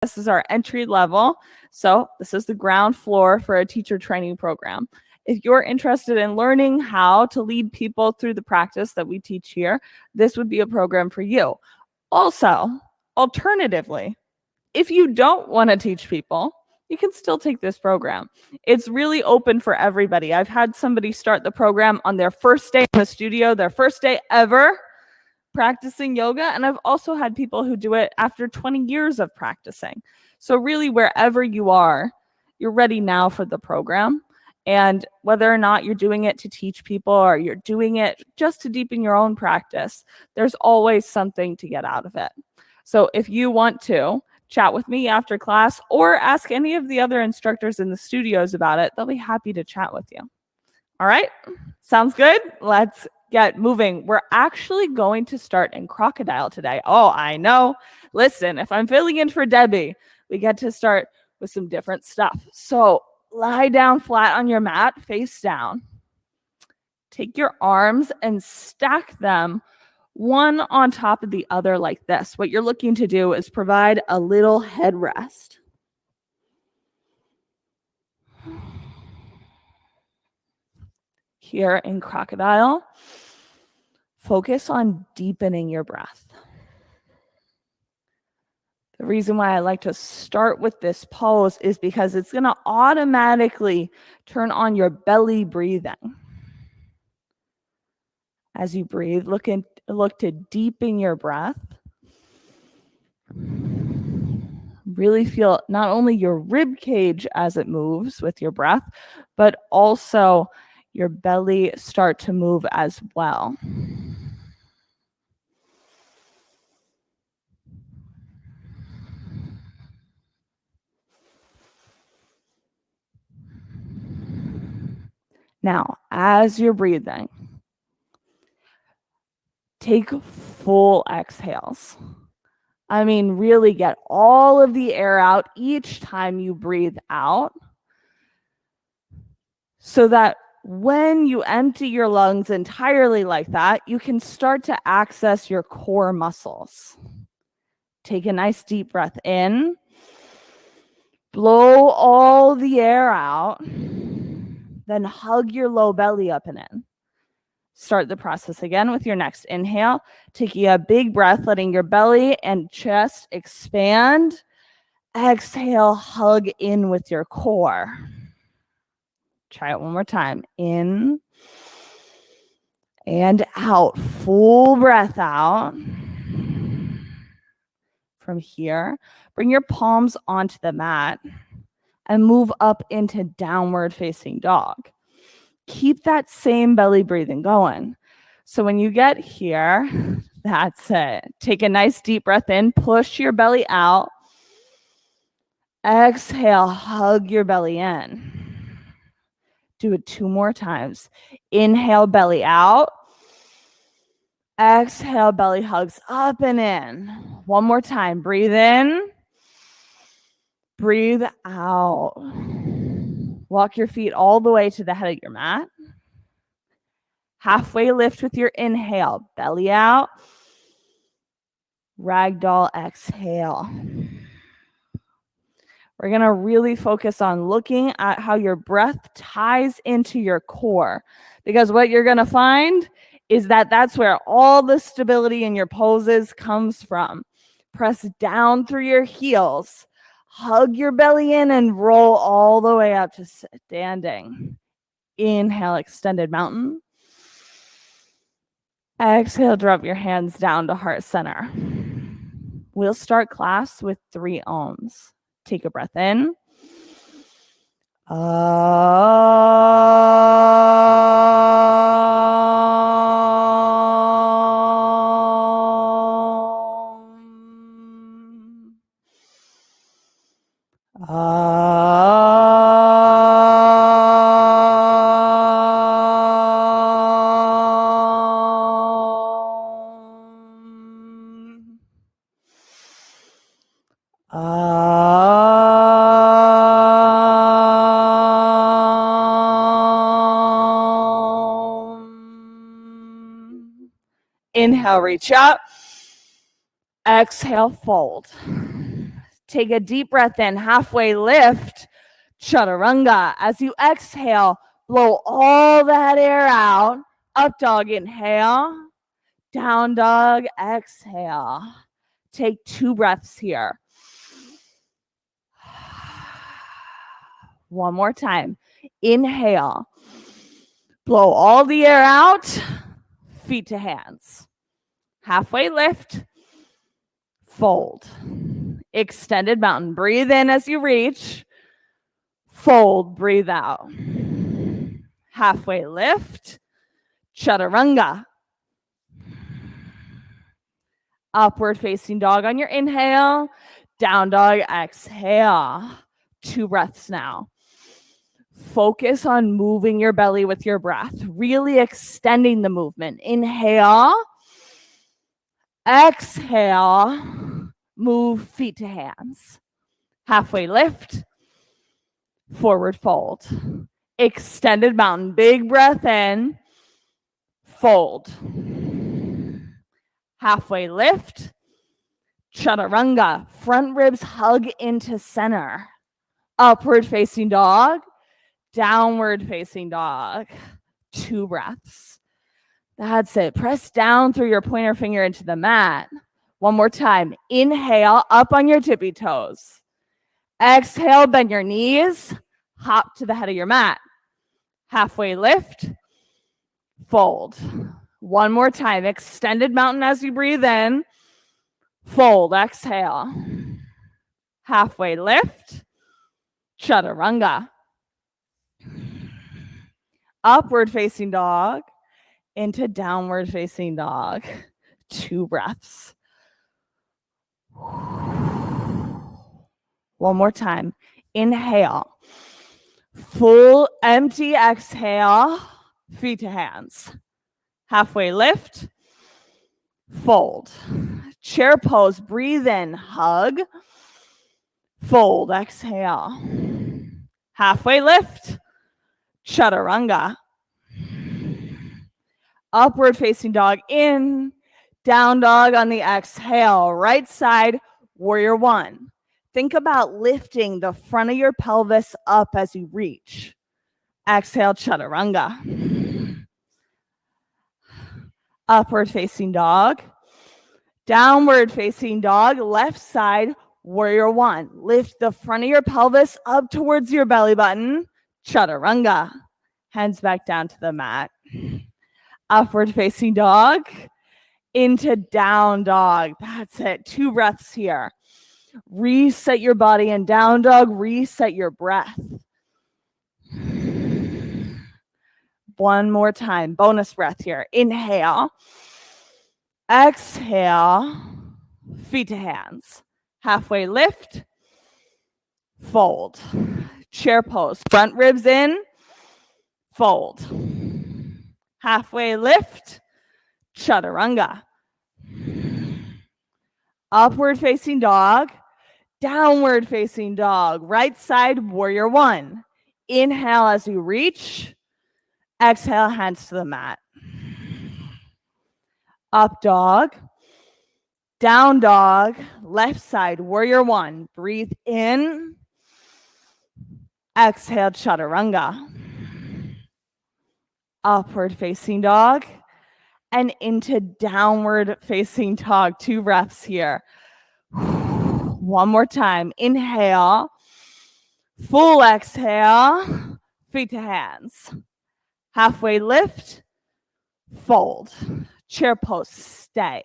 This is our entry level. So this is the ground floor for a teacher training program. If you're interested in learning how to lead people through the practice that we teach here, this would be a program for you. Also, alternatively, if you don't want to teach people, you can still take this program. It's really open for everybody. I've had somebody start the program on their first day in the studio, their first day ever practicing yoga. And I've also had people who do it after 20 years of practicing. So really, wherever you are, you're ready now for the program. And whether or not you're doing it to teach people or you're doing it just to deepen your own practice, there's always something to get out of it. So if you want to chat with me after class or ask any of the other instructors in the studios about it, they'll be happy to chat with you. All right, sounds good? Let's get moving. We're actually going to start in crocodile today. Oh, I know. Listen, if I'm filling in for Debbie, we get to start with some different stuff. So lie down flat on your mat, face down. Take your arms and stack them one on top of the other like this. What you're looking to do is provide a little headrest. Here in crocodile, focus on deepening your breath. The reason why I like to start with this pose is because it's going to automatically turn on your belly breathing. As you breathe, look to deepen your breath. Really feel not only your rib cage as it moves with your breath, but also your belly start to move as well. Now, as you're breathing, take full exhales. I mean, really get all of the air out each time you breathe out, so that when you empty your lungs entirely like that, you can start to access your core muscles. Take a nice deep breath in, blow all the air out, then hug your low belly up and in. Start the process again with your next inhale, taking a big breath, letting your belly and chest expand. Exhale, hug in with your core. Try it one more time. In and out. Full breath out. From here, bring your palms onto the mat and move up into downward facing dog. Keep that same belly breathing going. So when you get here, that's it. Take a nice deep breath in, push your belly out. Exhale, hug your belly in. Do it 2 more times. Inhale, belly out. Exhale, belly hugs up and in. 1 more time. Breathe in. Breathe out. Walk your feet all the way to the head of your mat. Halfway lift with your inhale. Belly out. Ragdoll exhale. We're going to really focus on looking at how your breath ties into your core, because what you're going to find is that that's where all the stability in your poses comes from. Press down through your heels, hug your belly in, and roll all the way up to standing. Inhale, extended mountain. Exhale, drop your hands down to heart center. We'll start class with 3 ohms. Take a breath in. Inhale, reach up. Exhale, fold. Take a deep breath in, halfway lift, chaturanga. As you exhale, blow all that air out. Up dog, inhale. Down dog, exhale. Take 2 breaths here. One more time. Inhale. Blow all the air out. Feet to hands. Halfway lift. Fold. Extended mountain. Breathe in as you reach. Fold. Breathe out. Halfway lift. Chaturanga. Upward facing dog on your inhale. Down dog, exhale. 2 breaths now. Focus on moving your belly with your breath, really extending the movement. Inhale. Exhale. Move feet to hands. Halfway lift. Forward fold. Extended mountain. Big breath in. Fold. Halfway lift. Chaturanga. Front ribs hug into center. Upward facing dog. Downward facing dog. 2 breaths. That's it. Press down through your pointer finger into the mat. One more time. Inhale, up on your tippy toes. Exhale, bend your knees. Hop to the head of your mat. Halfway lift. Fold. One more time. Extended mountain as you breathe in. Fold. Exhale. Halfway lift. Chaturanga. Upward facing dog into downward facing dog. 2 breaths. One more time. Inhale. Full empty exhale. Feet to hands. Halfway lift. Fold. Chair pose. Breathe in. Hug. Fold. Exhale. Halfway lift. Chaturanga. Upward facing dog in. Down dog on the exhale. Right side, warrior 1. Think about lifting the front of your pelvis up as you reach. Exhale, chaturanga. Upward facing dog. Downward facing dog. Left side, warrior 1. Lift the front of your pelvis up towards your belly button. Chaturanga. Hands back down to the mat. Upward facing dog into down dog. That's it. 2 breaths here. Reset your body in down dog. Reset your breath. One more time. Bonus breath here. Inhale. Exhale. Feet to hands. Halfway lift. Fold. Chair pose. Front ribs in. Fold. Halfway lift. Chaturanga. Upward facing dog. Downward facing dog. Right side, warrior 1. Inhale as you reach. Exhale, hands to the mat. Up dog. Down dog. Left side, warrior 1. Breathe in. Exhale, chaturanga. Upward facing dog. And into downward facing dog. 2 breaths here. One more time. Inhale. Full exhale. Feet to hands. Halfway lift. Fold. Chair pose. Stay.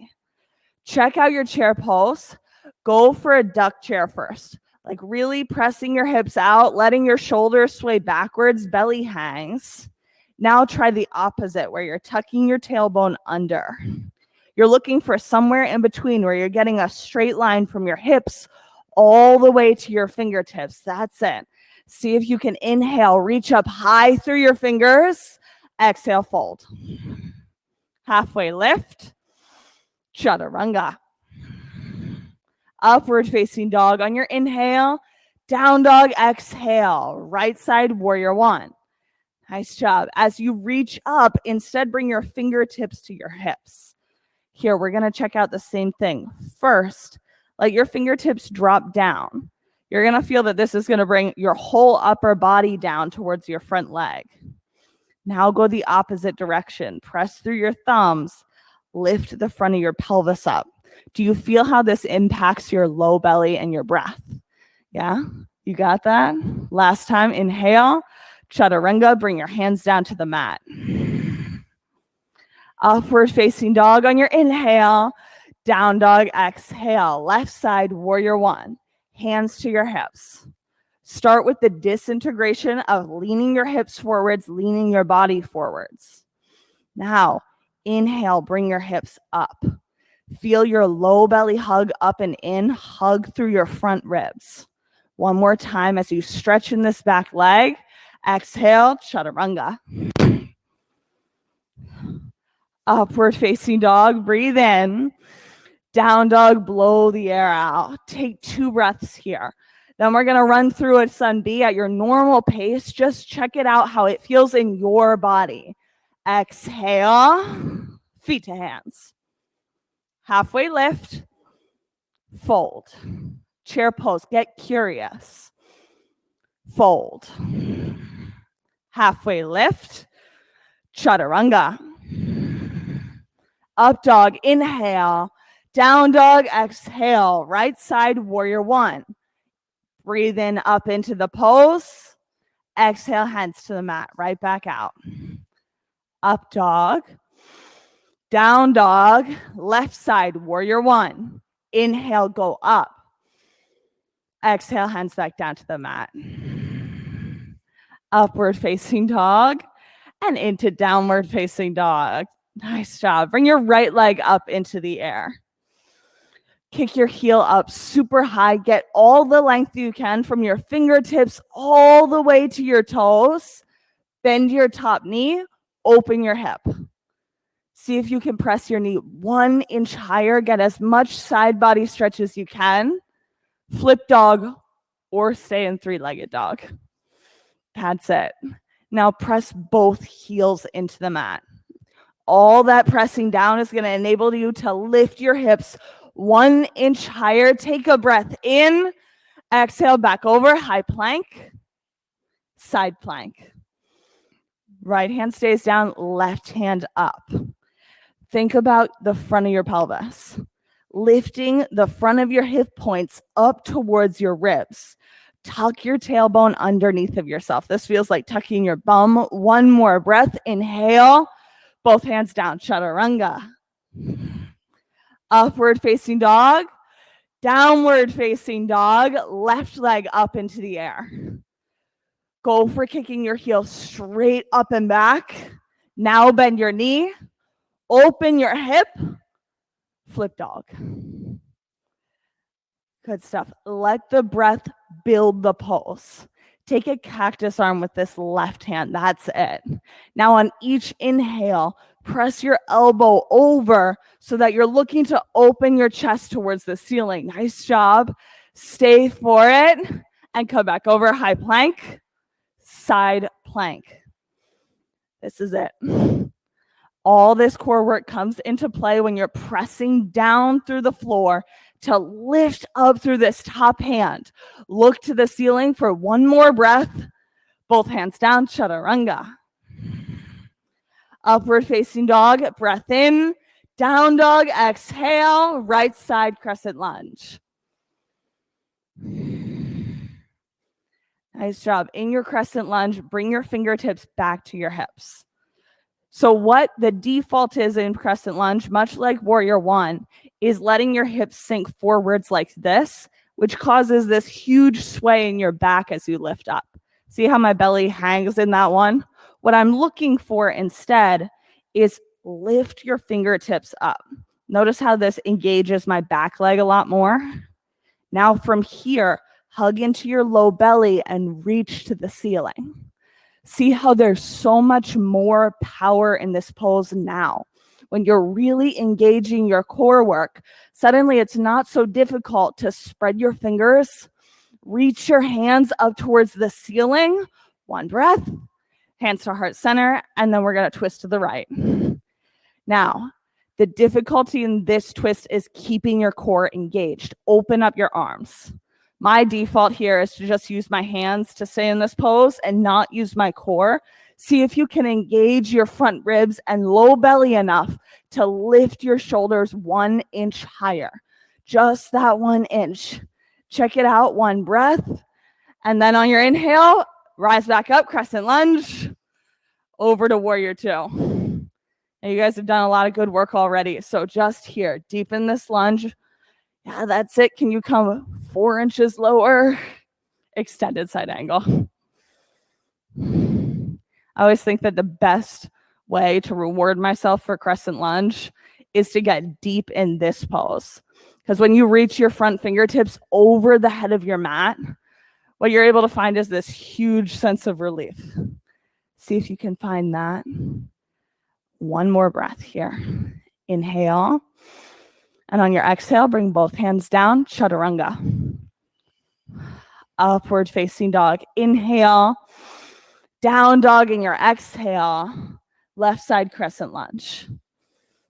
Check out your chair pose. Go for a duck chair first. Like really pressing your hips out, letting your shoulders sway backwards, belly hangs. Now try the opposite where you're tucking your tailbone under. You're looking for somewhere in between where you're getting a straight line from your hips all the way to your fingertips. That's it. See if you can inhale, reach up high through your fingers. Exhale, fold. Halfway lift. Chaturanga. Upward facing dog on your inhale. Down dog, exhale. Right side, warrior 1. Nice job. As you reach up, instead bring your fingertips to your hips. Here, we're going to check out the same thing. First, Let your fingertips drop down. You're going to feel that this is going to bring your whole upper body down towards your front leg. Now go the opposite direction. Press through your thumbs. Lift the front of your pelvis up. Do you feel how this impacts your low belly and your breath? Yeah, you got that? Last time, inhale, chaturanga, bring your hands down to the mat. Upward facing dog on your inhale, down dog, exhale. Left side, warrior one, hands to your hips. Start with the disintegration of leaning your hips forwards, leaning your body forwards. Now, inhale, bring your hips up. Feel your low belly hug up and in, hug through your front ribs. One more time as you stretch in this back leg. Exhale, chaturanga. Upward facing dog, breathe in. Down dog, blow the air out. Take 2 breaths here. Then we're going to run through a sun B at your normal pace. Just check it out how it feels in your body. Exhale, feet to hands. Halfway lift, fold. Chair pose, get curious. Fold. Halfway lift, chaturanga. Up dog, inhale. Down dog, exhale. Right side, warrior one. Breathe in up into the pose. Exhale, hands to the mat. Right back out. Up dog. Down dog. Left side, warrior one. Inhale, go up. Exhale, hands back down to the mat. Upward facing dog and into downward facing dog. Nice job. Bring your right leg up into the air. Kick your heel up super high. Get all the length you can from your fingertips all the way to your toes. Bend your top knee. Open your hip. See if you can press your knee 1 inch higher. Get as much side body stretch as you can. Flip dog or stay in 3-legged dog. That's it. Now press both heels into the mat. All that pressing down is going to enable you to lift your hips 1 inch higher. Take a breath in. Exhale, back over. High plank. Side plank. Right hand stays down. Left hand up. Think about the front of your pelvis. Lifting the front of your hip points up towards your ribs. Tuck your tailbone underneath of yourself. This feels like tucking your bum. 1 more breath. Inhale. Both hands down. Chaturanga. Upward facing dog. Downward facing dog. Left leg up into the air. Go for kicking your heel straight up and back. Now bend your knee. Open your hip. Flip dog. Good stuff. Let the breath build the pulse. Take a cactus arm with this left hand. That's it. Now on each inhale, press your elbow over so that you're looking to open your chest towards the ceiling. Nice job. Stay for it and come back over. High plank, side plank. This is it. All this core work comes into play when you're pressing down through the floor to lift up through this top hand. Look to the ceiling for 1 more breath. Both hands down, chaturanga. Upward facing dog, breath in. Down dog, exhale. Right side crescent lunge. Nice job. In your crescent lunge, bring your fingertips back to your hips. So what the default is in crescent lunge, much like warrior one, is letting your hips sink forwards like this, which causes this huge sway in your back as you lift up. See how my belly hangs in that one? What I'm looking for instead is lift your fingertips up. Notice how this engages my back leg a lot more. Now from here, hug into your low belly and reach to the ceiling. See how there's so much more power in this pose now. When you're really engaging your core work, suddenly it's not so difficult to spread your fingers, reach your hands up towards the ceiling. 1 breath, hands to heart center, and then we're going to twist to the right. Now, The difficulty in this twist is keeping your core engaged. Open up your arms. My default here is to just use my hands to stay in this pose and not use my core. See if you can engage your front ribs and low belly enough to lift your shoulders 1 inch higher. Just that 1 inch. Check it out, 1 breath. And then on your inhale, rise back up, crescent lunge, over to warrior 2. And you guys have done a lot of good work already. So just here, deepen this lunge. Yeah, that's it. Can you come 4 inches lower? Extended side angle. I always think that the best way to reward myself for crescent lunge is to get deep in this pose. Because when you reach your front fingertips over the head of your mat, what you're able to find is this huge sense of relief. See if you can find that. 1 more breath here. Inhale. And on your exhale, bring both hands down, chaturanga. Upward facing dog. Inhale. Down dog in your exhale. Left side crescent lunge.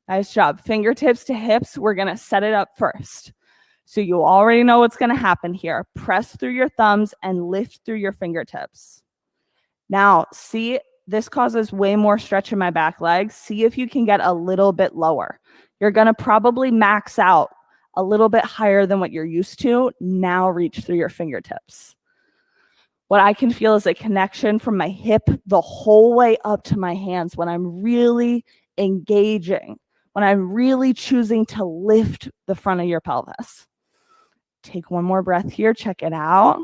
Nice job. Fingertips to hips. We're going to set it up first. So you already know what's going to happen here. Press through your thumbs and lift through your fingertips. Now, see, this causes way more stretch in my back legs. See if you can get a little bit lower. You're going to probably max out a little bit higher than what you're used to. Now reach through your fingertips. What I can feel is a connection from my hip the whole way up to my hands when I'm really engaging, when I'm really choosing to lift the front of your pelvis. Take 1 more breath here. Check it out.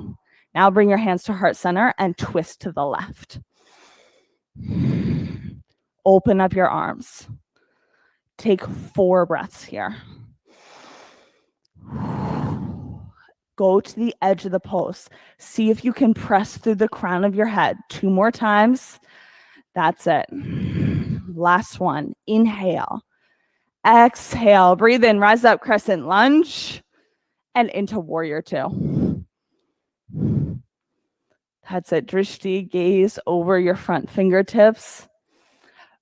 Now bring your hands to heart center and twist to the left. Open up your arms. Take 4 breaths here. Go to the edge of the pose. See if you can press through the crown of your head. 2 more times. That's it. Last one. Inhale. Exhale. Breathe in. Rise up. Crescent lunge. And into warrior 2. That's it. Drishti, gaze over your front fingertips.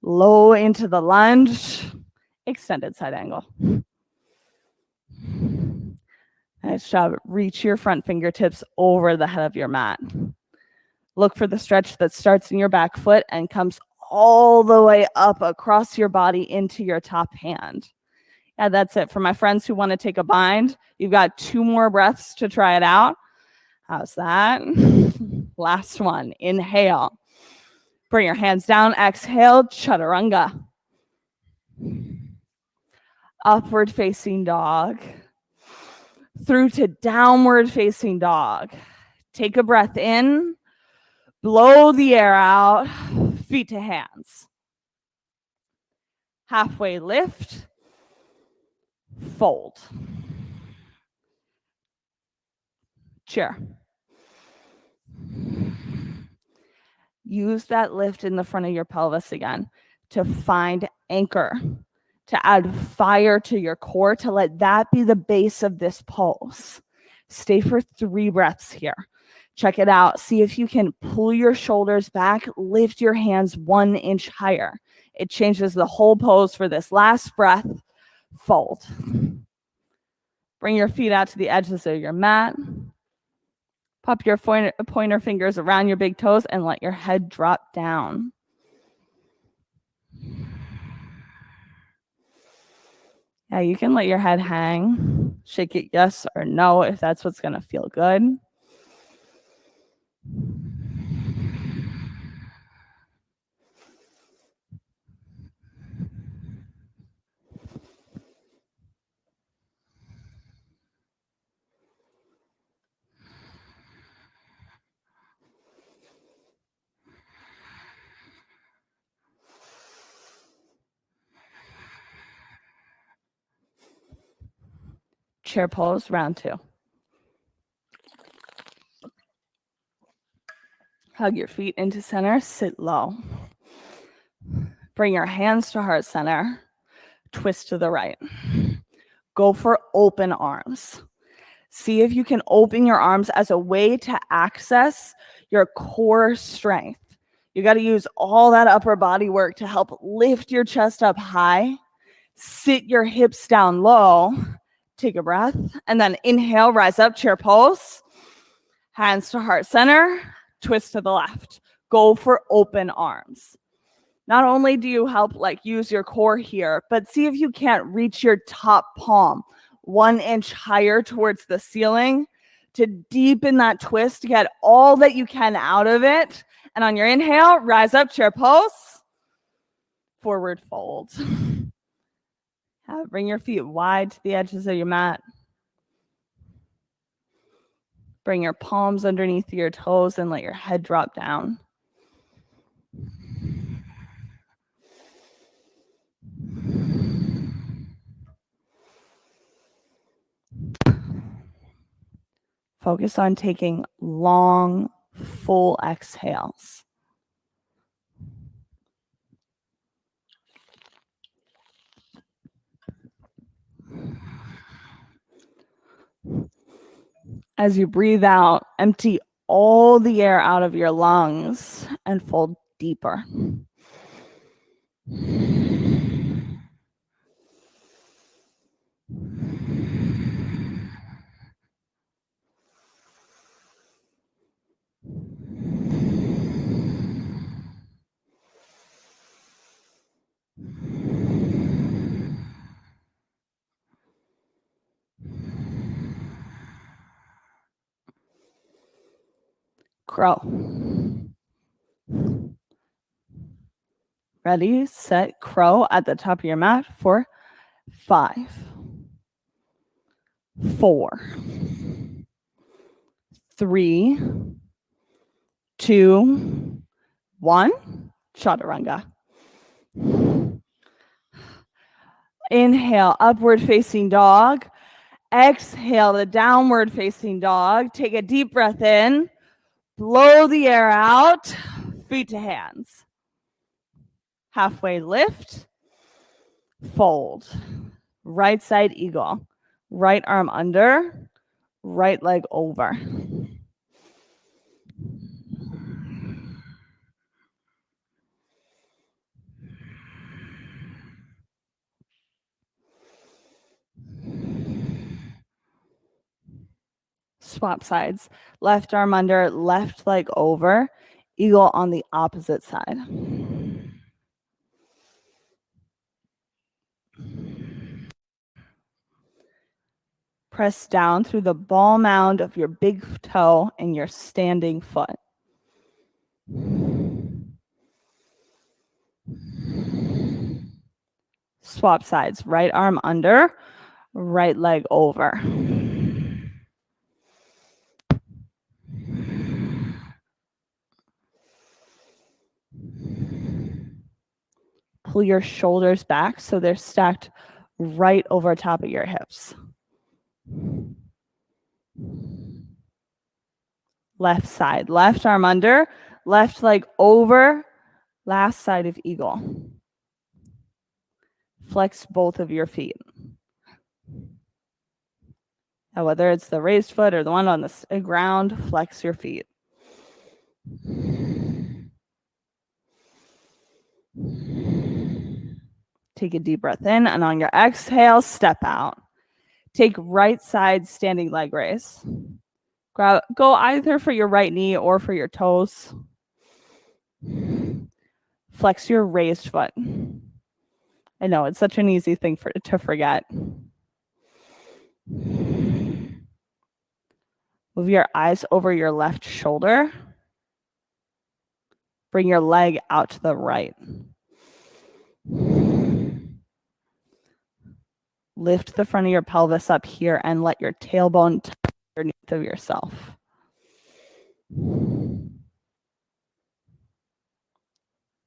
Low into the lunge. Extended side angle. Nice job. Reach your front fingertips over the head of your mat. Look for the stretch that starts in your back foot and comes all the way up across your body into your top hand. Yeah, that's it. For my friends who want to take a bind, you've got 2 more breaths to try it out. How's that? Last one. Inhale. Bring your hands down. Exhale. Chaturanga. Upward facing dog. Through to downward facing dog. Take a breath in. Blow the air out. Feet to hands. Halfway lift. Fold. Chair. Use that lift in the front of your pelvis again to find anchor, to add fire to your core, to let that be the base of this pose. Stay for 3 breaths here. Check it out. See if you can pull your shoulders back, lift your hands 1 inch higher. It changes the whole pose for this last breath. Fold. Bring your feet out to the edges of your mat. Pop your pointer fingers around your big toes and let your head drop down. Yeah, you can let your head hang. Shake it yes or no if that's what's going to feel good. Chair pose, round 2. Hug your feet into center, sit low. Bring your hands to heart center, twist to the right. Go for open arms. See if you can open your arms as a way to access your core strength. You got to use all that upper body work to help lift your chest up high, Sit your hips down low. Take a breath. And then inhale, rise up, chair pose. Hands to heart center. Twist to the left. Go for open arms. Not only do you help use your core here, but see if you can't reach your top palm 1 inch higher towards the ceiling to deepen that twist, get all that you can out of it. And on your inhale, rise up, chair pose. Forward fold. Bring your feet wide to the edges of your mat. Bring your palms underneath your toes and let your head drop down. Focus on taking long, full exhales. As you breathe out, empty all the air out of your lungs and fold deeper. Crow. Ready, set, crow at the top of your mat for 5, 4, 3, 2, 1. Chaturanga. Inhale, upward facing dog. Exhale to downward facing dog. Take a deep breath in. Blow the air out. Feet to hands. Halfway lift. Fold. Right side eagle. Right arm under. Right leg over. Swap sides. Left arm under, left leg over. Eagle on the opposite side. Press down through the ball mound of your big toe and your standing foot. Swap sides. Right arm under, right leg over. Pull your shoulders back so they're stacked right over top of your hips. Left side. Left arm under, left leg over, last side of eagle. Flex both of your feet. Now, whether it's the raised foot or the one on the ground, flex your feet. Take a deep breath in, and on your exhale, step out. Take right side standing leg raise. Go either for your right knee or for your toes. Flex your raised foot. I know, it's such an easy thing to forget. Move your eyes over your left shoulder. Bring your leg out to the right. Lift the front of your pelvis up here and let your tailbone touch underneath of yourself.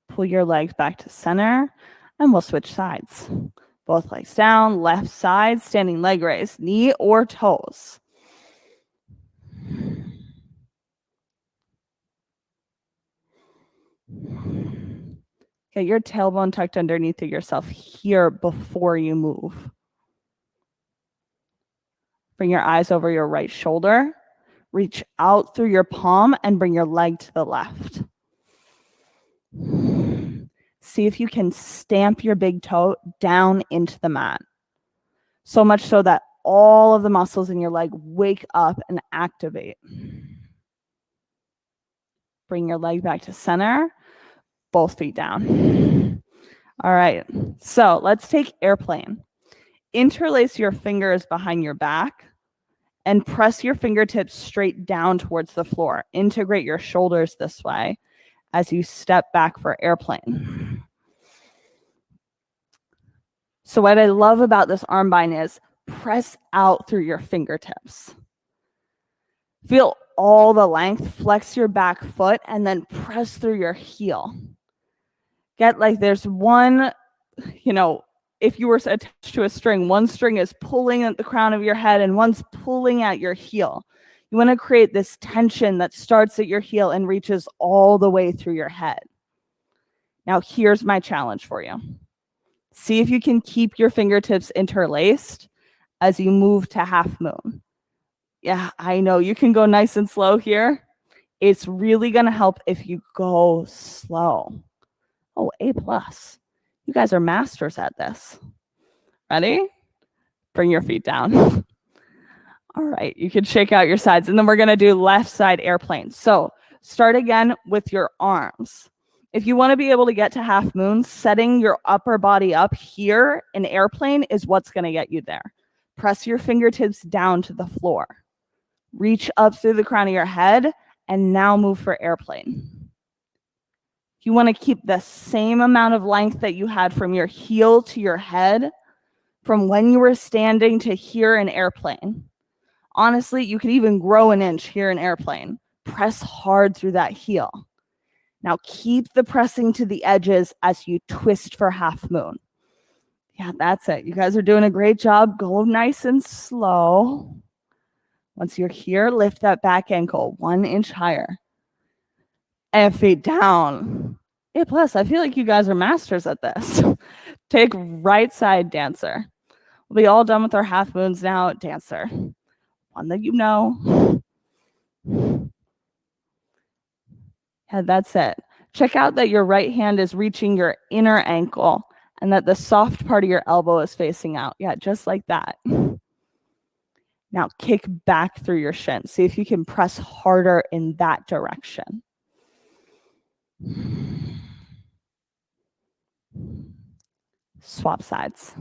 Pull your legs back to center and we'll switch sides. Both legs down, left side, standing leg raise, knee or toes. Get your tailbone tucked underneath of yourself here before you move. Bring your eyes over your right shoulder. Reach out through your palm and bring your leg to the left. See if you can stamp your big toe down into the mat. So much so that all of the muscles in your leg wake up and activate. Bring your leg back to center, both feet down. All right, so let's take airplane. Interlace your fingers behind your back and press your fingertips straight down towards the floor. Integrate your shoulders this way as you step back for airplane. So what I love about this arm bind is press out through your fingertips. Feel all the length, flex your back foot, and then press through your heel. Get like there's one, if you were attached to a string, one string is pulling at the crown of your head and one's pulling at your heel. You want to create this tension that starts at your heel and reaches all the way through your head. Now, here's my challenge for you. See if you can keep your fingertips interlaced as you move to half moon. Yeah, I know you can go nice and slow here. It's really going to help if you go slow. Oh, A+. You guys are masters at this. Ready? Bring your feet down. All right, you can shake out your sides, and then we're going to do left side airplane. So start again with your arms. If you want to be able to get to half moon, setting your upper body up here in airplane is what's going to get you there. Press your fingertips down to the floor. Reach up through the crown of your head, and now move for airplane. You want to keep the same amount of length that you had from your heel to your head, from when you were standing to here in airplane. Honestly, you could even grow an inch here in airplane. Press hard through that heel. Now keep the pressing to the edges as you twist for half moon. Yeah, that's it. You guys are doing a great job. Go nice and slow. Once you're here, lift that back ankle 1 inch higher. And feet down. A+, I feel like you guys are masters at this. Take right side dancer. We'll be all done with our half moons now. Dancer. One that you know. Yeah, that's it. Check out that your right hand is reaching your inner ankle and that the soft part of your elbow is facing out. Yeah, just like that. Now kick back through your shin. See if you can press harder in that direction. Swap sides.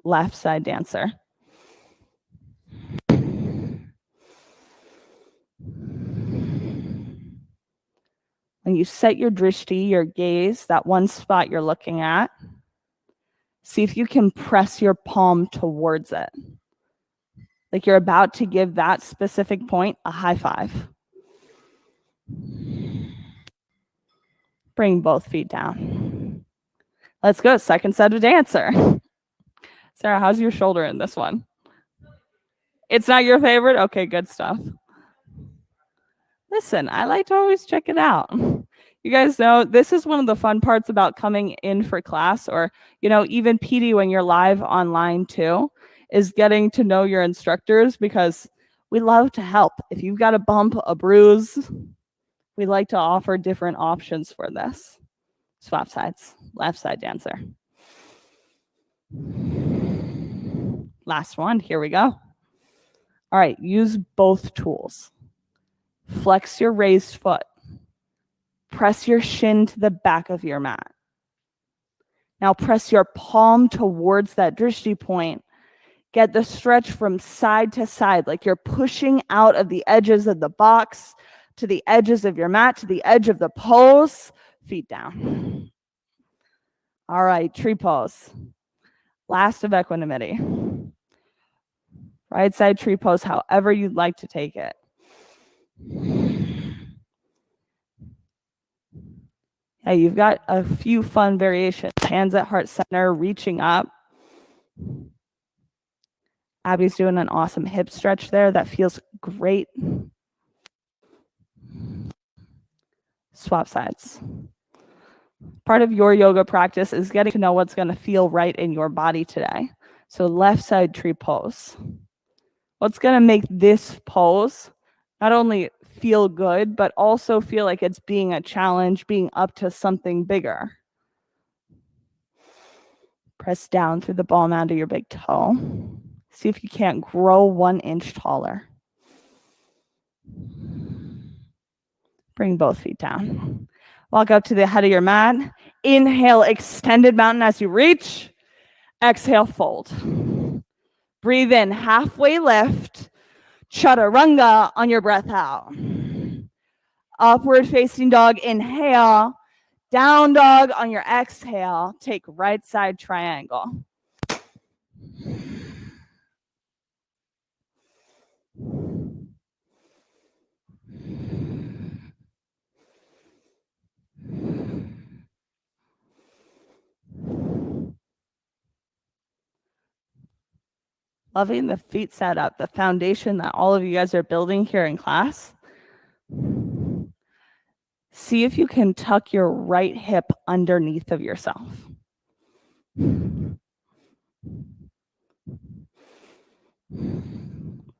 Left side dancer. When you set your drishti, your gaze, that one spot you're looking at, see if you can press your palm towards it. Like you're about to give that specific point a high five. Bring both feet down. Let's go, second set of dancer. Sarah, how's your shoulder in this one? It's not your favorite? Okay, good stuff. Listen, I like to always check it out. You guys know this is one of the fun parts about coming in for class, or even PD when you're live online too, is getting to know your instructors, because we love to help. If you've got a bump, a bruise, we like to offer different options for this. Swap sides, left side dancer. Last one, here we go. All right, use both tools. Flex your raised foot. Press your shin to the back of your mat. Now press your palm towards that drishti point. Get the stretch from side to side, like you're pushing out of the edges of the box to the edges of your mat, to the edge of the pose. Feet down. All right, tree pose. Last of equanimity. Right side tree pose, however you'd like to take it. Yeah, you've got a few fun variations. Hands at heart center, reaching up. Abby's doing an awesome hip stretch there. That feels great. Swap sides. Part of your yoga practice is getting to know what's going to feel right in your body today. So left side tree pose. What's going to make this pose not only feel good, but also feel like it's being a challenge, being up to something bigger. Press down through the ball mound of your big toe. See if you can't grow 1 inch taller. Bring both feet down. Walk up to the head of your mat. Inhale, extended mountain as you reach. Exhale, fold. Breathe in, halfway lift. Chaturanga on your breath out. Upward facing dog, inhale. Down dog on your exhale. Take right side triangle. Loving the feet setup, the foundation that all of you guys are building here in class. See if you can tuck your right hip underneath of yourself. When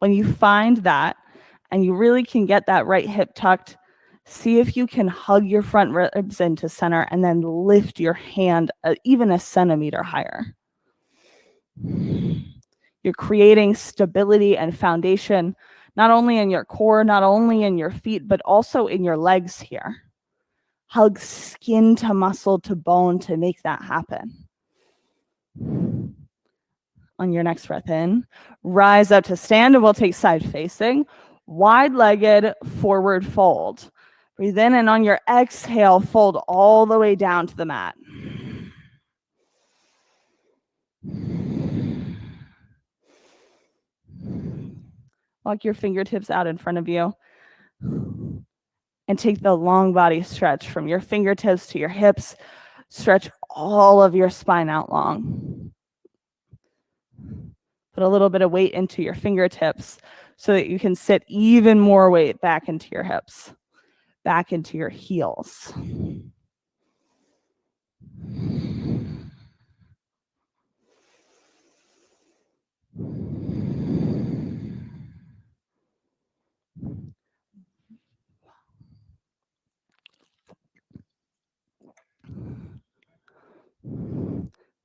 you find that, and you really can get that right hip tucked, see if you can hug your front ribs into center and then lift your hand even a centimeter higher. You're creating stability and foundation, not only in your core, not only in your feet, but also in your legs here. Hug skin to muscle to bone to make that happen. On your next breath in, rise up to stand, and we'll take side facing, wide-legged forward fold. Breathe in, and on your exhale, fold all the way down to the mat. Walk your fingertips out in front of you and take the long body stretch from your fingertips to your hips. Stretch all of your spine out long. Put a little bit of weight into your fingertips so that you can sit even more weight back into your hips, back into your heels.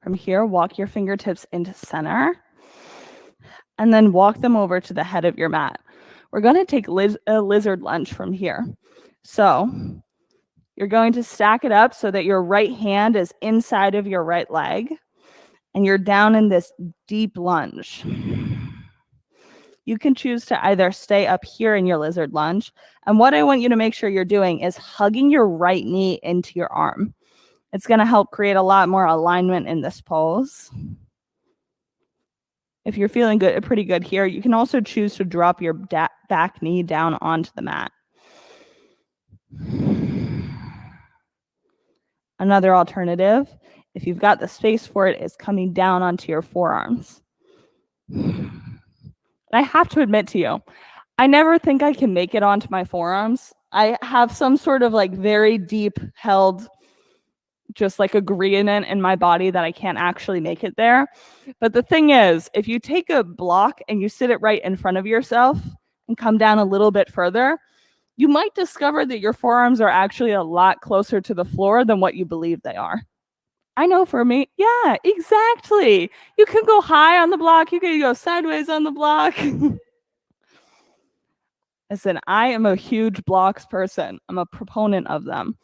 From here, walk your fingertips into center and then walk them over to the head of your mat. We're going to take a lizard lunge from here. So you're going to stack it up so that your right hand is inside of your right leg and you're down in this deep lunge. You can choose to either stay up here in your lizard lunge. And what I want you to make sure you're doing is hugging your right knee into your arm. It's going to help create a lot more alignment in this pose. If you're feeling good, pretty good here, you can also choose to drop your back knee down onto the mat. Another alternative, if you've got the space for it, is coming down onto your forearms. I have to admit to you, I never think I can make it onto my forearms. I have some sort of like very deep held just like agreement in my body that I can't actually make it there. But the thing is, if you take a block and you sit it right in front of yourself and come down a little bit further, you might discover that your forearms are actually a lot closer to the floor than what you believe they are. I know for me, yeah, exactly. You can go high on the block, you can go sideways on the block. Listen, I am a huge blocks person. I'm a proponent of them.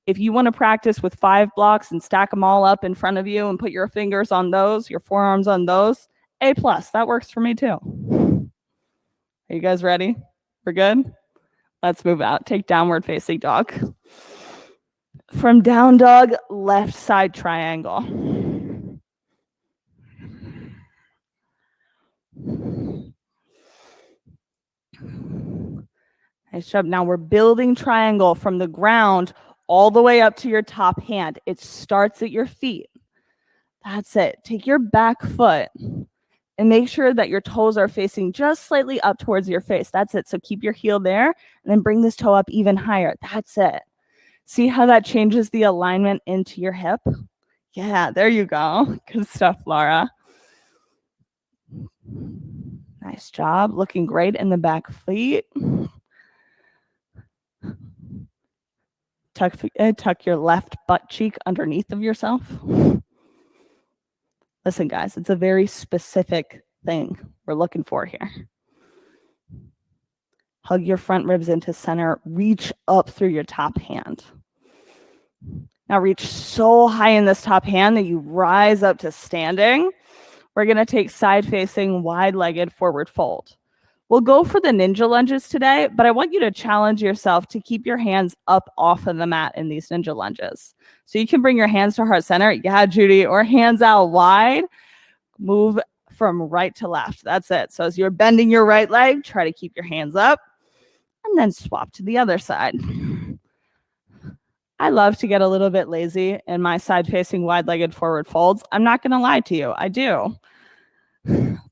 If you want to practice with 5 blocks and stack them all up in front of you and put your fingers on those, your forearms on those, A+, that works for me too. Are you guys ready? We're good? Let's move out. Take downward facing dog. From down dog, left side triangle. Nice job. Now we're building triangle from the ground all the way up to your top hand. It starts at your feet. That's it. Take your back foot and make sure that your toes are facing just slightly up towards your face. That's it. So keep your heel there and then bring this toe up even higher. That's it. See how that changes the alignment into your hip? Yeah, there you go. Good stuff, Laura. Nice job. Looking great in the back feet. tuck your left butt cheek underneath of yourself. Listen, guys, it's a very specific thing we're looking for here. Hug your front ribs into center. Reach up through your top hand. Now reach so high in this top hand that you rise up to standing. We're going to take side-facing, wide-legged forward fold. We'll go for the ninja lunges today, but I want you to challenge yourself to keep your hands up off of the mat in these ninja lunges. So you can bring your hands to heart center. Yeah, Judy, or hands out wide. Move from right to left. That's it. So as you're bending your right leg, try to keep your hands up and then swap to the other side. I love to get a little bit lazy in my side-facing wide-legged forward folds. I'm not going to lie to you. I do.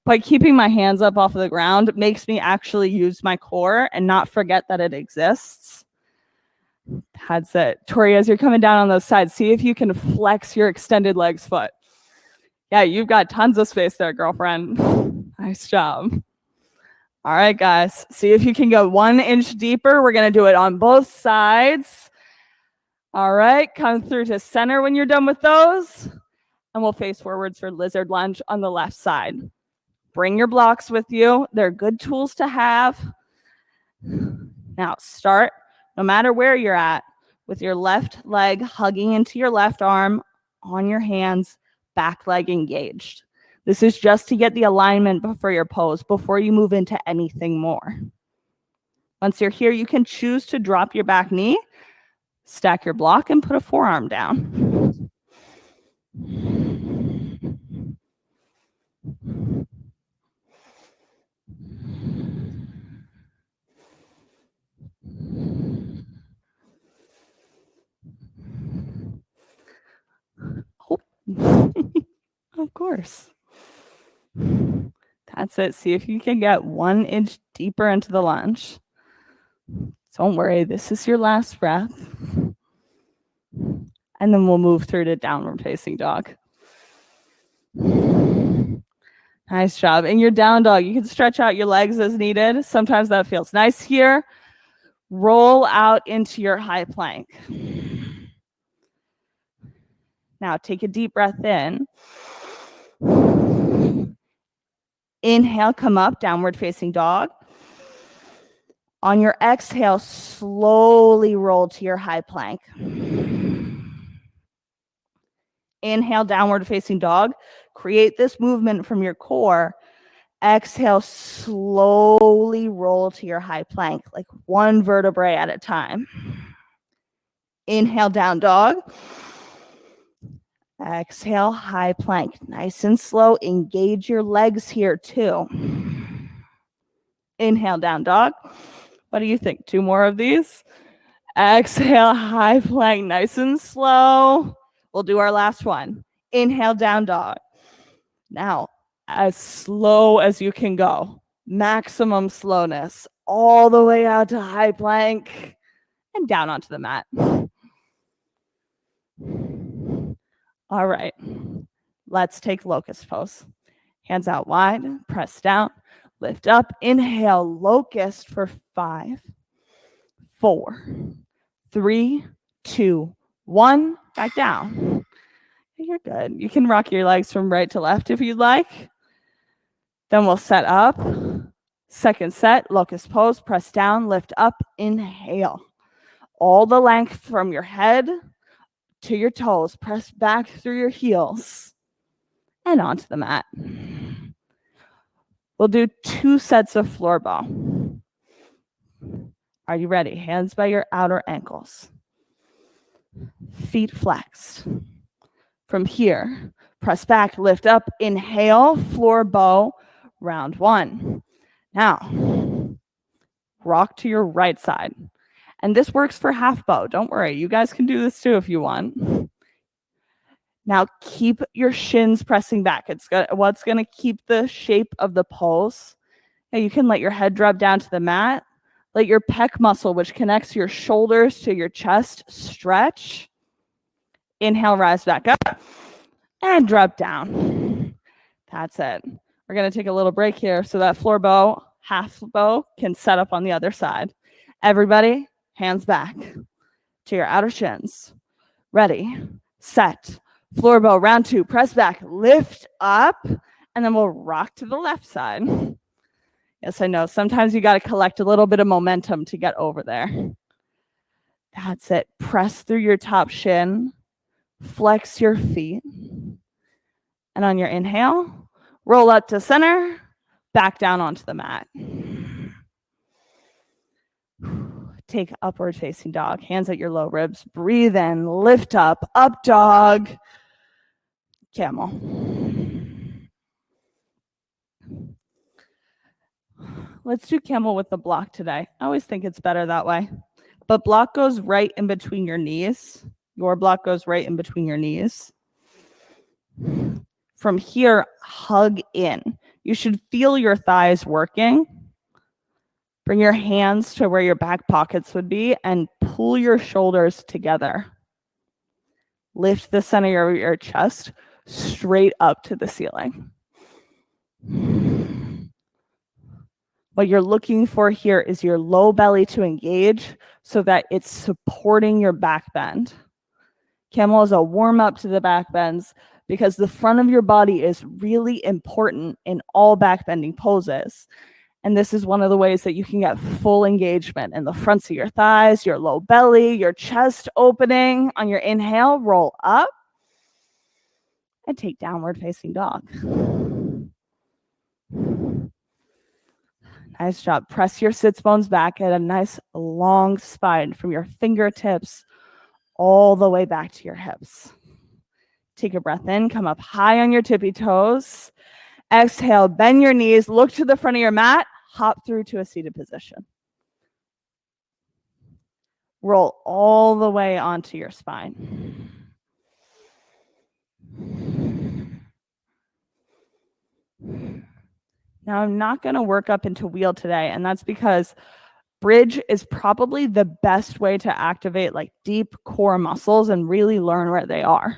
But keeping my hands up off of the ground makes me actually use my core and not forget that it exists. That's it. Tori, as you're coming down on those sides, see if you can flex your extended legs foot. Yeah, you've got tons of space there, girlfriend. Nice job. All right, guys. See if you can go 1 inch deeper. We're going to do it on both sides. All right, come through to center when you're done with those. And we'll face forwards for lizard lunge on the left side. Bring your blocks with you. They're good tools to have. Now start, no matter where you're at, with your left leg hugging into your left arm on your hands, back leg engaged. This is just to get the alignment for your pose before you move into anything more. Once you're here, you can choose to drop your back knee, stack your block, and put a forearm down. Oh. Of course. That's it. See if you can get 1 inch deeper into the lunge. Don't worry, this is your last breath. And then we'll move through to downward facing dog. Nice job. In your down dog, you can stretch out your legs as needed. Sometimes that feels nice here. Roll out into your high plank. Now take a deep breath in. Inhale, come up, downward facing dog. On your exhale, slowly roll to your high plank. Inhale, downward facing dog. Create this movement from your core. Exhale, slowly roll to your high plank, like one vertebrae at a time. Inhale, down dog. Exhale, high plank. Nice and slow. Engage your legs here too. Inhale, down dog. What do you think? 2 more of these? Exhale, high plank. Nice and slow. We'll do our last one. Inhale, down dog. Now, as slow as you can go. Maximum slowness. All the way out to high plank. And down onto the mat. All right. Let's take locust pose. Hands out wide. Press down. Lift up. Inhale, locust for 5, 4, 3, 2, 1. Back down. You're good. You can rock your legs from right to left if you'd like. Then we'll set up. Second set, locust pose. Press down, lift up, inhale. All the length from your head to your toes. Press back through your heels and onto the mat. We'll do 2 sets of floor ball. Are you ready? Hands by your outer ankles. Feet flexed. From here, press back, lift up, inhale, floor bow, round 1. Now, rock to your right side. And this works for half bow. Don't worry, you guys can do this too if you want. Now, keep your shins pressing back. It's what's going to keep the shape of the pose. Now, you can let your head drop down to the mat. Let your pec muscle, which connects your shoulders to your chest, stretch. Inhale, rise back up. And drop down. That's it. We're going to take a little break here so that floor bow, half bow, can set up on the other side. Everybody, hands back. to your outer shins. Ready, set, floor bow, round 2, press back, lift up, and then we'll rock to the left side. Yes, I know, sometimes you got to collect a little bit of momentum to get over there. That's it. Press through your top shin, flex your feet, and on your inhale, roll up to center, back down onto the mat. Take upward facing dog, hands at your low ribs, breathe in, lift up dog, camel. Let's do camel with the block today. I always think it's better that way. But block goes right in between your knees. Your block goes right in between your knees. From here, hug in. You should feel your thighs working. Bring your hands to where your back pockets would be and pull your shoulders together. Lift the center of your chest straight up to the ceiling. What you're looking for here is your low belly to engage so that it's supporting your back bend. Camel is a warm up to the back bends because the front of your body is really important in all back bending poses. And this is one of the ways that you can get full engagement in the fronts of your thighs, your low belly, your chest opening. On your inhale, roll up and take downward facing dog. Nice job. Press your sits bones back at a nice long spine from your fingertips all the way back to your hips. Take a breath in, come up high on your tippy toes. Exhale, bend your knees, look to the front of your mat, hop through to a seated position. Roll all the way onto your spine. Now, I'm not going to work up into wheel today, and that's because bridge is probably the best way to activate like deep core muscles and really learn where they are.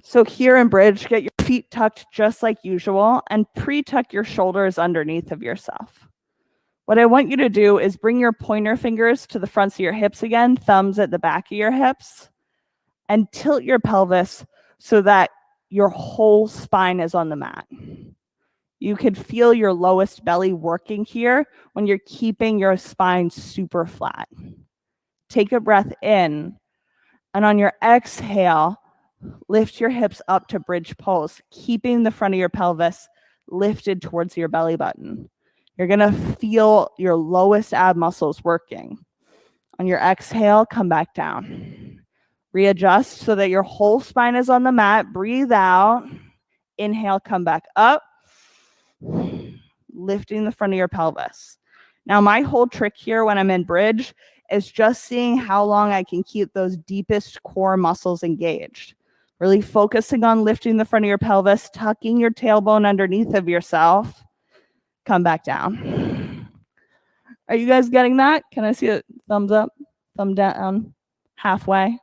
So here in bridge, get your feet tucked just like usual and pre-tuck your shoulders underneath of yourself. What I want you to do is bring your pointer fingers to the fronts of your hips again, thumbs at the back of your hips, and tilt your pelvis so that your whole spine is on the mat. You could feel your lowest belly working here when you're keeping your spine super flat. Take a breath in, and on your exhale, lift your hips up to bridge pose, keeping the front of your pelvis lifted towards your belly button. You're going to feel your lowest ab muscles working. On your exhale, come back down. Readjust so that your whole spine is on the mat. Breathe out. Inhale, come back up. Lifting the front of your pelvis. Now, my whole trick here when I'm in bridge is just seeing how long I can keep those deepest core muscles engaged. Really focusing on lifting the front of your pelvis, tucking your tailbone underneath of yourself. Come back down. Are you guys getting that? Can I see a thumbs up, thumb down, halfway?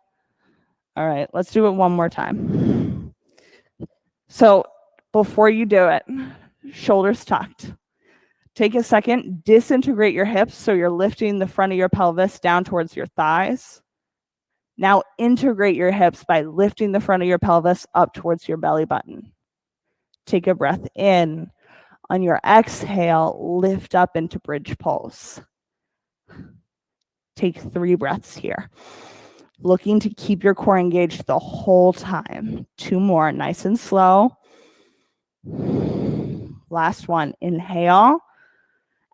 All right, let's do it one more time. So before you do it, shoulders tucked. Take a second, disintegrate your hips so you're lifting the front of your pelvis down towards your thighs. Now integrate your hips by lifting the front of your pelvis up towards your belly button. Take a breath in. On your exhale, lift up into bridge pose. Take 3 breaths here. Looking to keep your core engaged the whole time. 2 more, nice and slow. Last one, inhale.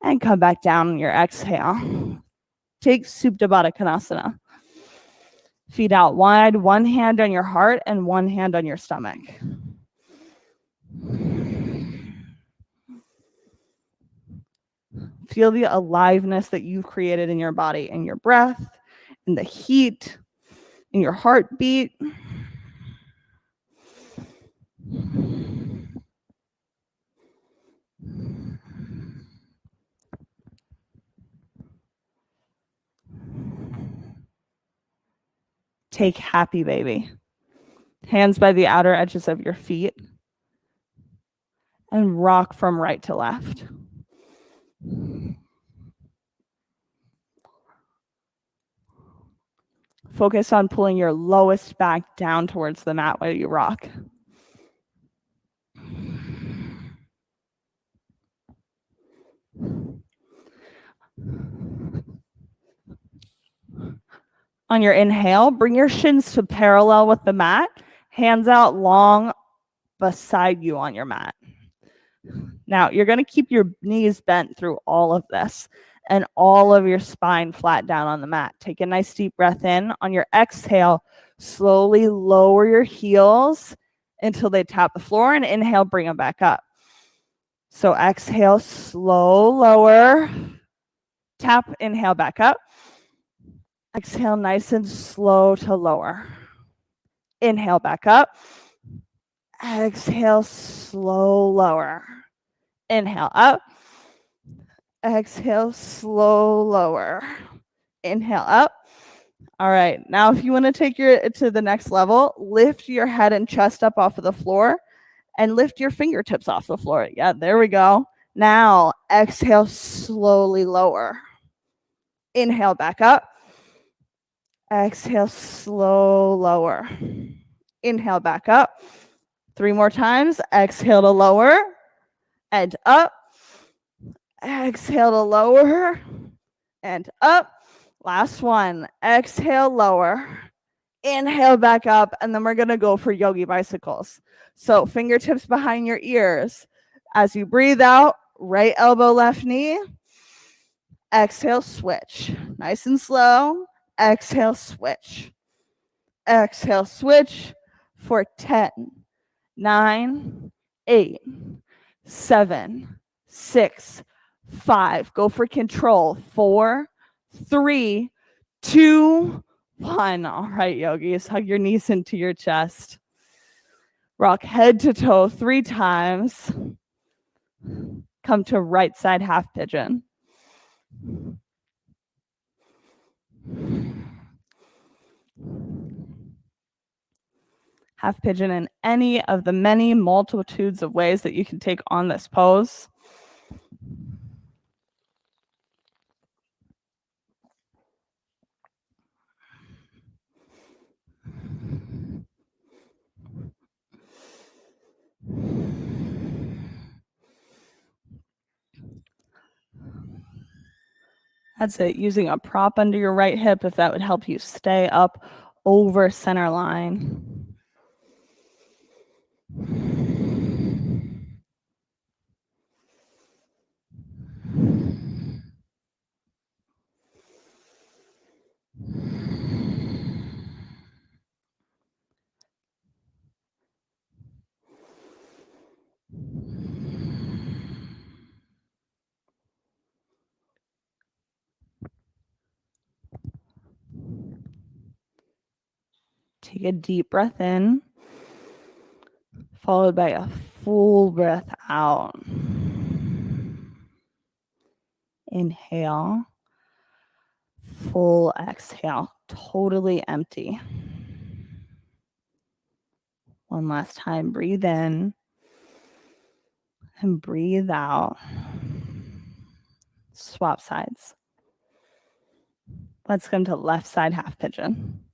And come back down on your exhale. Take Supta Baddha Konasana. Feet out wide, one hand on your heart and one hand on your stomach. Feel the aliveness that you've created in your body, in your breath, in the heat, in your heartbeat. Take happy baby. Hands by the outer edges of your feet. And rock from right to left. focus on pulling your lowest back down towards the mat while you rock. On your inhale, bring your shins to parallel with the mat, hands out long beside you on your mat. Now, you're going to keep your knees bent through all of this and all of your spine flat down on the mat. Take a nice deep breath in. On your exhale, slowly lower your heels until they tap the floor, and inhale, bring them back up. So exhale, slow, lower, tap, inhale, back up. Exhale, nice and slow to lower. Inhale, back up. Exhale, slow, lower. Inhale, up. Exhale, slow, lower. Inhale, up. All right, now if you want to take it to the next level, lift your head and chest up off of the floor and lift your fingertips off the floor. Yeah, there we go. Now, exhale, slowly lower. Inhale, back up. Exhale, slow, lower. Inhale, back up. 3 more times. Exhale to lower and up. Exhale to lower and up. Last one. Exhale, lower. Inhale, back up. And then we're going to go for yogi bicycles. So fingertips behind your ears. As you breathe out, right elbow, left knee. Exhale, switch. Nice and slow. Exhale, switch. Exhale, switch for 10, 9, 8, 7, 6, 5. Go for control. 4, 3, 2, 1. All right, yogis, hug your knees into your chest. Rock head to toe 3 times. Come to right side half pigeon. Half pigeon in any of the many multitudes of ways that you can take on this pose. That's it. Using a prop under your right hip if that would help you stay up over center line. Take a deep breath in, followed by a full breath out. Inhale, full exhale, totally empty. One last time, breathe in and breathe out. Swap sides. Let's come to left side half pigeon.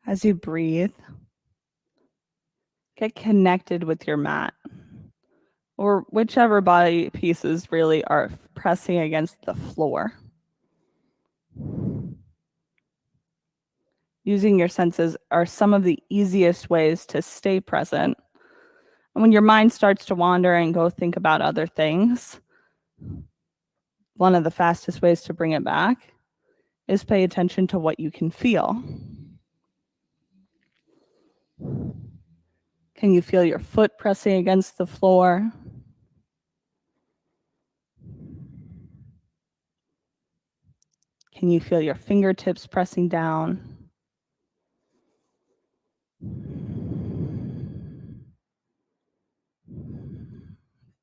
As you breathe, get connected with your mat or whichever body pieces really are pressing against the floor. Using your senses are some of the easiest ways to stay present. And when your mind starts to wander and go think about other things, one of the fastest ways to bring it back is pay attention to what you can feel. Can you feel your foot pressing against the floor? Can you feel your fingertips pressing down?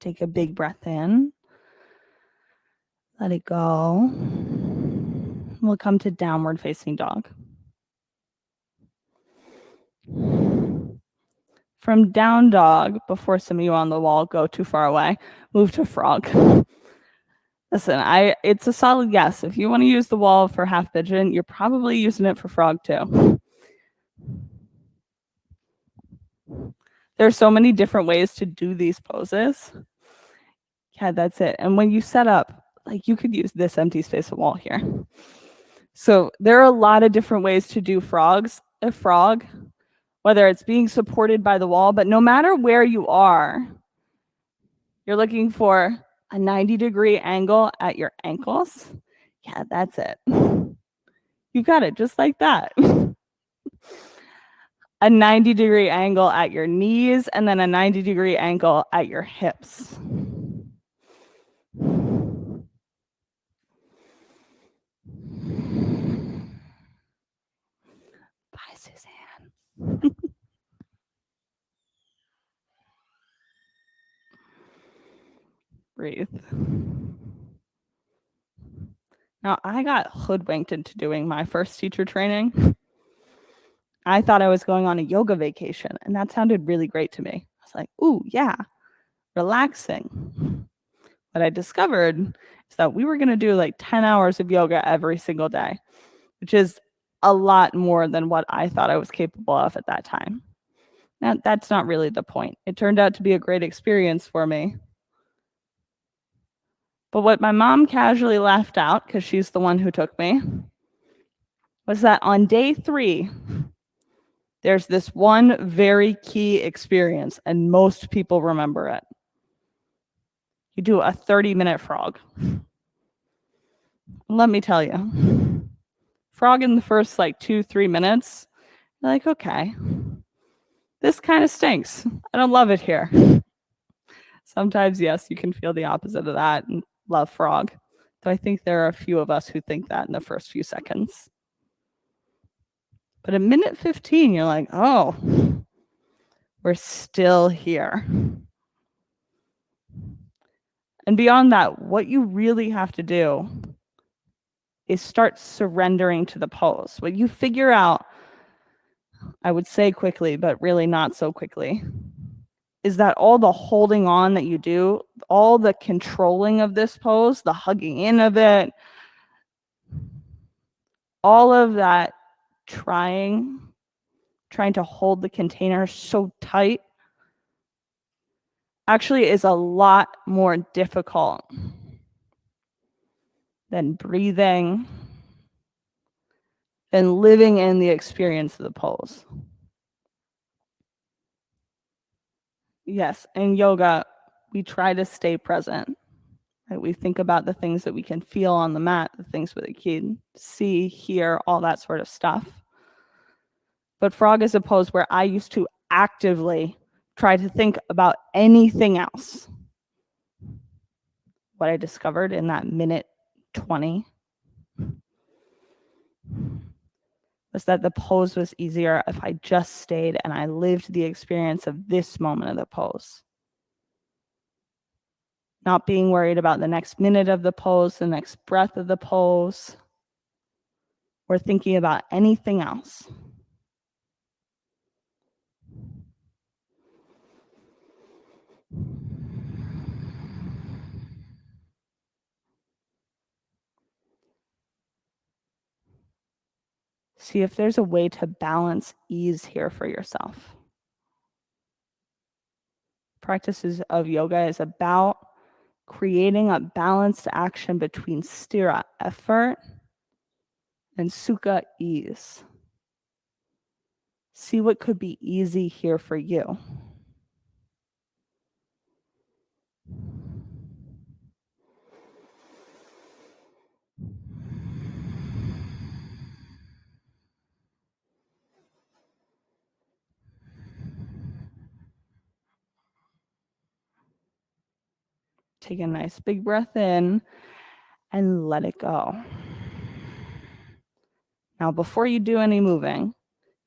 Take a big breath in. Let it go. We'll come to downward facing dog. From down dog, before some of you on the wall go too far away, move to frog. Listen, it's a solid yes. If you want to use the wall for half pigeon, you're probably using it for frog too. There's so many different ways to do these poses. Yeah, that's it. And when you set up, like you could use this empty space of wall here. So there are a lot of different ways to do frogs. A frog, whether it's being supported by the wall, but no matter where you are, you're looking for a 90-degree angle at your ankles. Yeah, that's it. You got it just like that. A 90-degree angle at your knees, and then a 90-degree angle at your hips. Bye, Suzanne. Breathe. Now, I got hoodwinked into doing my first teacher training. I thought I was going on a yoga vacation, and that sounded really great to me. I was like, ooh, yeah, relaxing. What I discovered is that we were going to do like 10 hours of yoga every single day, which is a lot more than what I thought I was capable of at that time. Now, that's not really the point. It turned out to be a great experience for me. But what my mom casually left out, because she's the one who took me, was that on day 3, there's this one very key experience, and most people remember it. You do a 30-minute frog. Let me tell you, frog in the first like 2-3 minutes, you're like, okay, this kind of stinks. I don't love it here. Sometimes, yes, you can feel the opposite of that and love frog. Though I think there are a few of us who think that in the first few seconds. But at minute 15, you're like, oh, we're still here. And beyond that, what you really have to do is start surrendering to the pose. What you figure out, I would say quickly, but really not so quickly, is that all the holding on that you do, all the controlling of this pose, the hugging in of it, all of that trying to hold the container so tight actually is a lot more difficult than breathing, than living in the experience of the pose. Yes, in yoga, we try to stay present. Right? We think about the things that we can feel on the mat, the things that we can see, hear, all that sort of stuff. But frog is a pose where I used to actively try to think about anything else. What I discovered in that minute 20 was that the pose was easier if I just stayed and I lived the experience of this moment of the pose. Not being worried about the next minute of the pose, the next breath of the pose, or thinking about anything else. See if there's a way to balance ease here for yourself. Practices of yoga is about creating a balanced action between sthira, effort, and sukha, ease. See what could be easy here for you. Take a nice big breath in and let it go. Now, before you do any moving,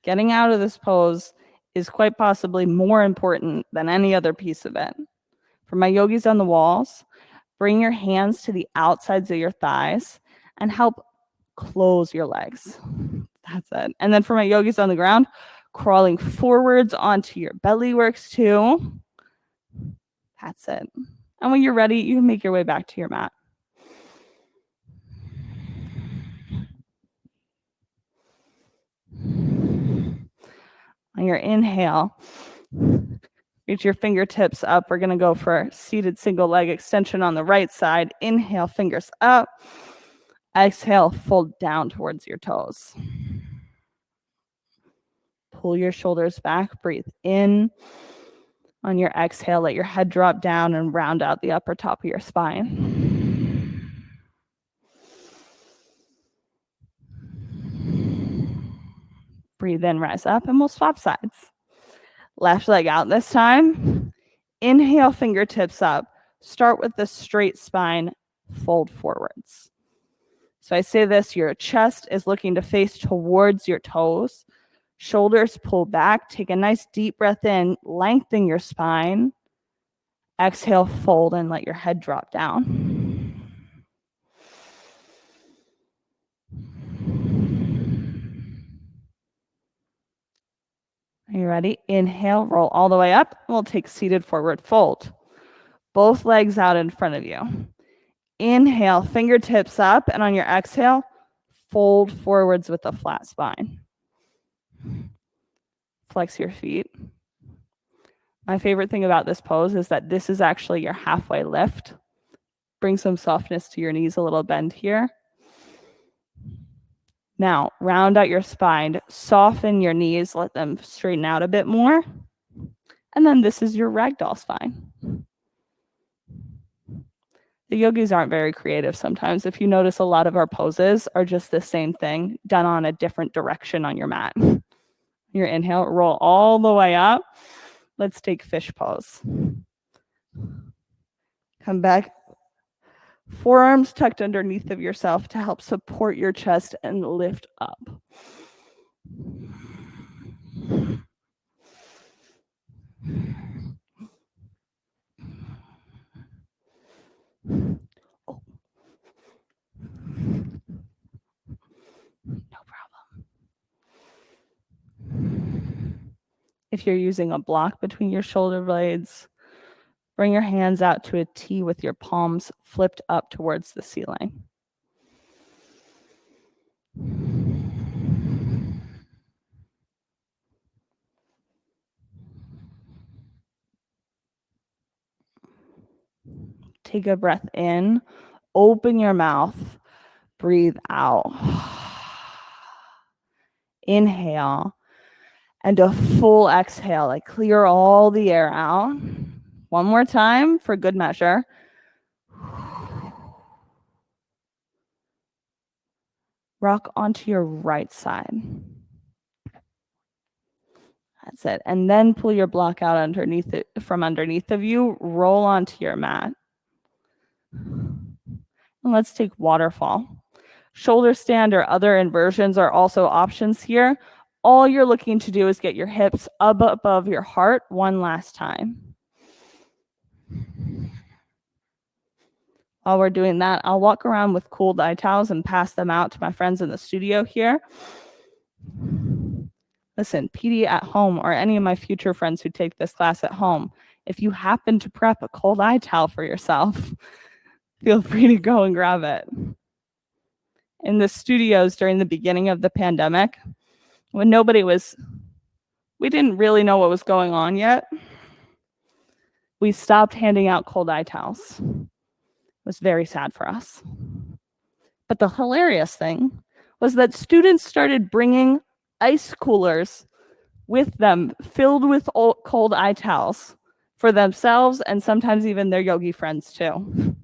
getting out of this pose is quite possibly more important than any other piece of it. For my yogis on the walls, bring your hands to the outsides of your thighs and help close your legs. That's it. And then for my yogis on the ground, crawling forwards onto your belly works too. That's it. And when you're ready, you can make your way back to your mat. On your inhale, reach your fingertips up. We're going to go for seated single leg extension on the right side. Inhale, fingers up. Exhale, fold down towards your toes. Pull your shoulders back. Breathe in. On your exhale, let your head drop down and round out the upper top of your spine. Breathe in, rise up, and we'll swap sides. Left leg out this time. Inhale, fingertips up. Start with the straight spine, fold forwards. So I say this, your chest is looking to face towards your toes. Shoulders pull back. Take a nice deep breath in. Lengthen your spine. Exhale, fold, and let your head drop down. Are you ready? Inhale, roll all the way up. We'll take seated forward fold. Both legs out in front of you. Inhale, fingertips up, and on your exhale, fold forwards with a flat spine. Flex your feet. My favorite thing about this pose is that this is actually your halfway lift. Bring some softness to your knees, a little bend here. Now, round out your spine, soften your knees, let them straighten out a bit more. And then this is your ragdoll spine. The yogis aren't very creative sometimes. If you notice, a lot of our poses are just the same thing done on a different direction on your mat. Your inhale, roll all the way up. Let's take fish pose. Come back. Forearms tucked underneath of yourself to help support your chest and lift up. Oh. No problem. If you're using a block between your shoulder blades, bring your hands out to a T with your palms flipped up towards the ceiling. Take a breath in, open your mouth, breathe out. Inhale, and a full exhale, like clear all the air out. One more time for good measure. Rock onto your right side. That's it. And then pull your block out underneath it, from underneath of you, roll onto your mat. And let's take waterfall. Shoulder stand or other inversions are also options here. All you're looking to do is get your hips up above your heart one last time. While we're doing that, I'll walk around with cool eye towels and pass them out to my friends in the studio here. Listen, PD at home, or any of my future friends who take this class at home, if you happen to prep a cold eye towel for yourself, feel free to go and grab it. In the studios during the beginning of the pandemic, when we didn't really know what was going on yet, we stopped handing out cold eye towels. It was very sad for us. But the hilarious thing was that students started bringing ice coolers with them, filled with cold eye towels for themselves and sometimes even their yogi friends too.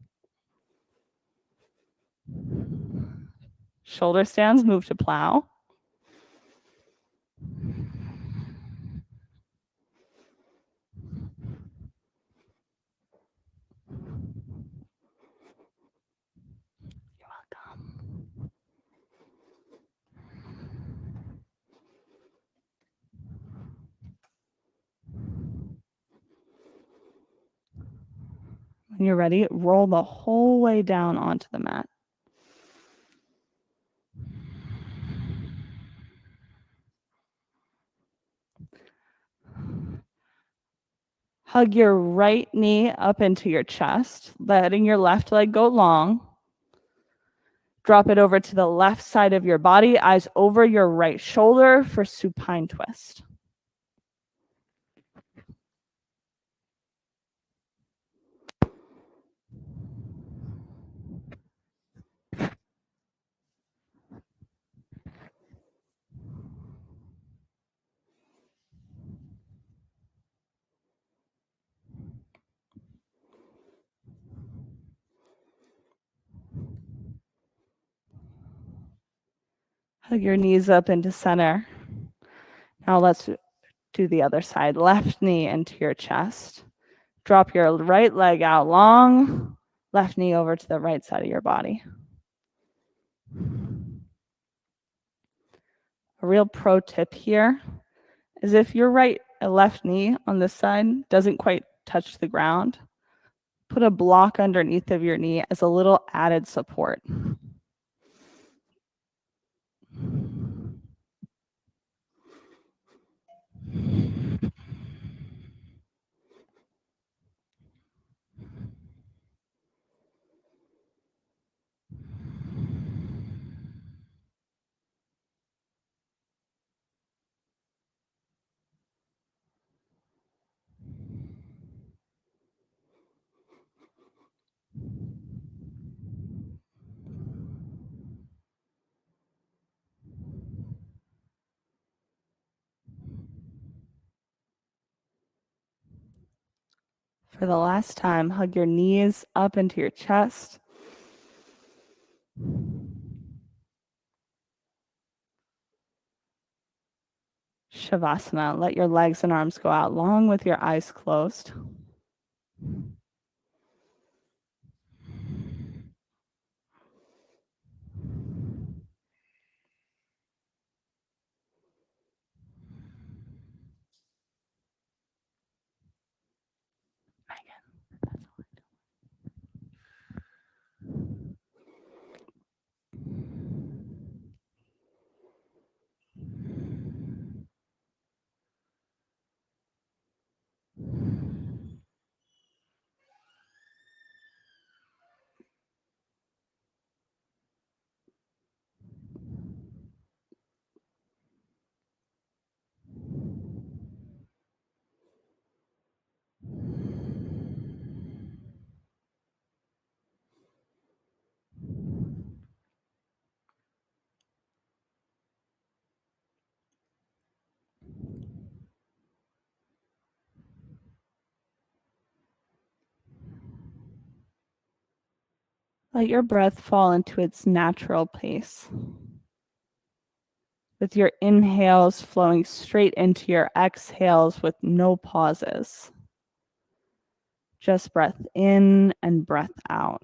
Shoulder stands, move to plow. You're welcome. When you're ready, roll the whole way down onto the mat. Hug your right knee up into your chest, letting your left leg go long. Drop it over to the left side of your body, eyes over your right shoulder for supine twist. Hug your knees up into center. Now let's do the other side. Left knee into your chest. Drop your right leg out long. Left knee over to the right side of your body. A real pro tip here is if your left knee on this side doesn't quite touch the ground, put a block underneath of your knee as a little added support. For the last time, hug your knees up into your chest. Shavasana. Let your legs and arms go out long with your eyes closed. Let your breath fall into its natural pace, with your inhales flowing straight into your exhales with no pauses. Just breath in and breath out.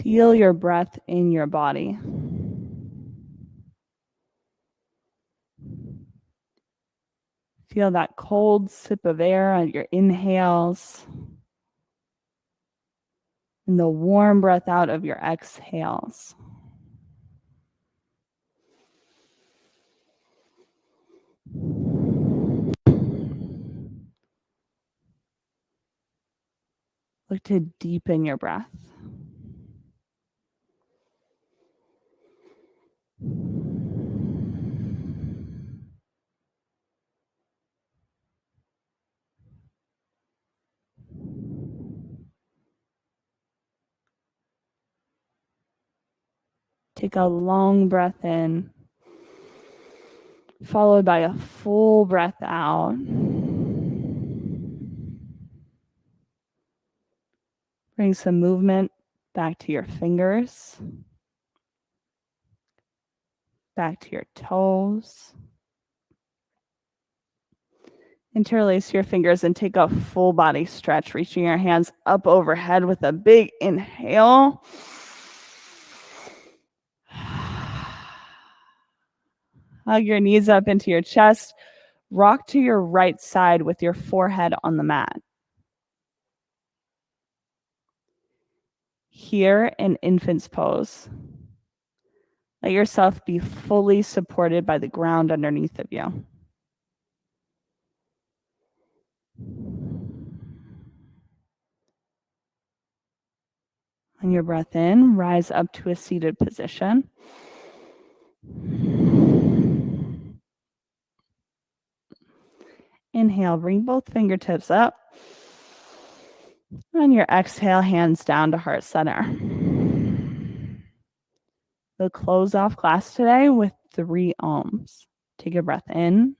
Feel your breath in your body. Feel that cold sip of air on your inhales and the warm breath out of your exhales. Look to deepen your breath. Take a long breath in, followed by a full breath out. Bring some movement back to your fingers, back to your toes. Interlace your fingers and take a full body stretch, reaching your hands up overhead with a big inhale. Hug your knees up into your chest. Rock to your right side with your forehead on the mat. Here in infant's pose. Let yourself be fully supported by the ground underneath of you. On your breath in, rise up to a seated position. Inhale, bring both fingertips up. On your exhale, hands down to heart center. We'll close off class today with 3 ohms. Take a breath in.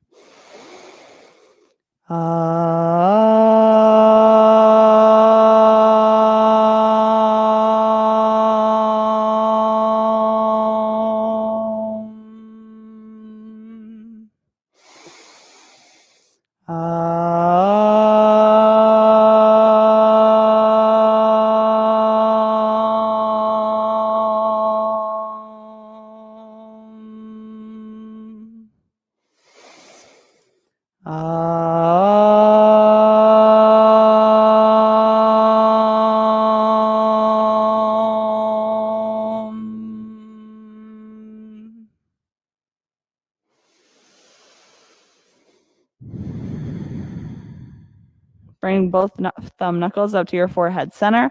Bring both thumb knuckles up to your forehead center.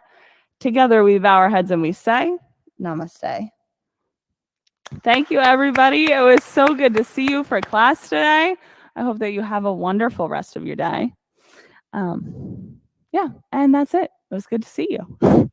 Together we bow our heads and we say, Namaste. Thank you, everybody. It was so good to see you for class today. I hope that you have a wonderful rest of your day. Yeah, and that's it. It was good to see you.